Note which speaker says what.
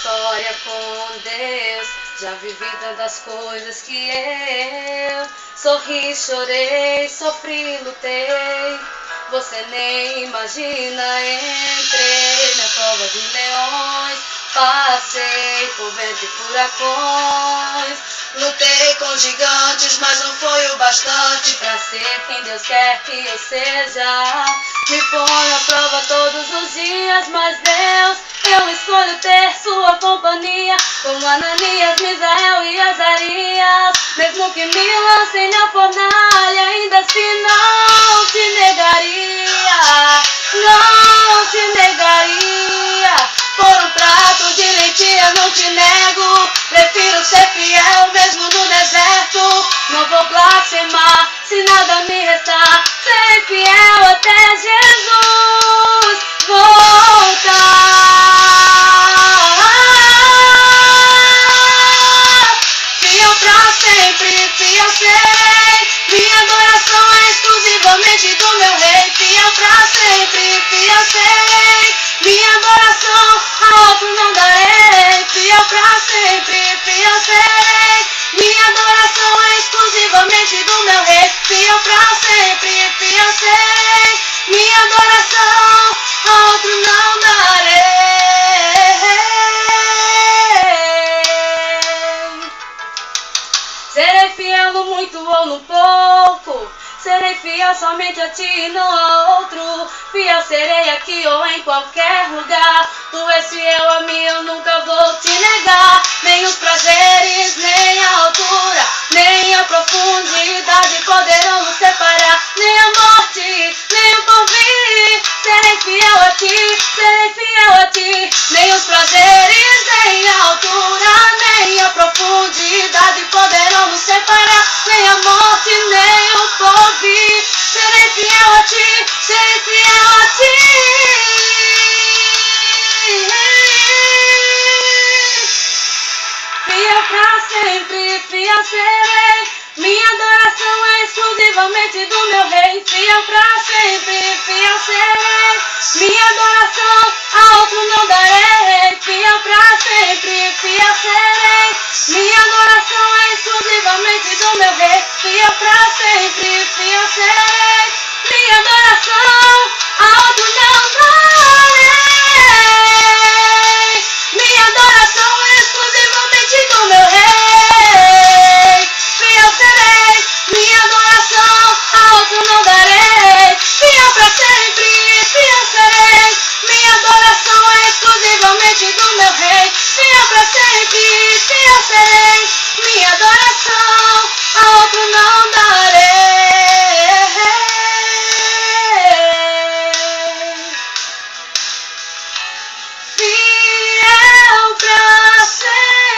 Speaker 1: história com Deus. Já vivi tantas coisas que eu sorri, chorei, sofri, lutei. Você nem imagina, entrei na cova de leões, passei por vento e furacões. Lutei com gigantes, mas não foi o bastante pra ser quem Deus quer que eu seja. Me ponho à prova todos os dias, mas Deus, eu escolho ter sua companhia. Como Ananias, Misael e Azarias. Mesmo que me lancem na fornalha, ainda assim não te negaria. Não te negaria. Por um prato de lentilha não te nego. Prefiro ser fiel mesmo no deserto. Não vou blasfemar se nada me restar. Serei fiel até Jesus voltar. Fiel pra sempre, fiel serei. Minha adoração é exclusivamente do meu rei. Fiel pra sempre, fiel serei. Minha adoração a outro não darei. Fiel pra sempre, fiel serei. Minha adoração é exclusivamente do meu rei. Fiel pra sempre, fiel serei. Minha adoração a outro não darei. Serei fiel no muito ou no pouco. Serei fiel somente a ti e não a outro. Fiel serei aqui ou em qualquer lugar. Tu és fiel a mim, eu nunca vou te negar. Nem os prazeres, nem a altura, nem a profundidade poderão nos separar. Nem a morte, nem o porvir. Serei fiel a ti, serei fiel a ti. Nem os prazeres, nem a altura, nem a profundidade poderão nos separar. Nem a morte, nem o porvir. Serei fiel a ti, serei fiel a ti. Fiel pra sempre, fiel serei. Minha adoração é exclusivamente do meu rei. Fiel pra sempre, fiel serei. Minha adoração a outro não darei. Fiel pra sempre, fiel serei. Minha adoração é exclusivamente do meu rei. Fiel pra sempre, fiel serei. Minha adoração a outro não darei. Minha adoração é exclusivamente do meu rei. Fiel serei. Minha adoração a outro não darei. Fiel pra sempre, fiel serei. Minha adoração é exclusivamente do meu rei. Fiel pra sempre, fiel serei. Minha adoração a outro não darei. Fiel pra sempre.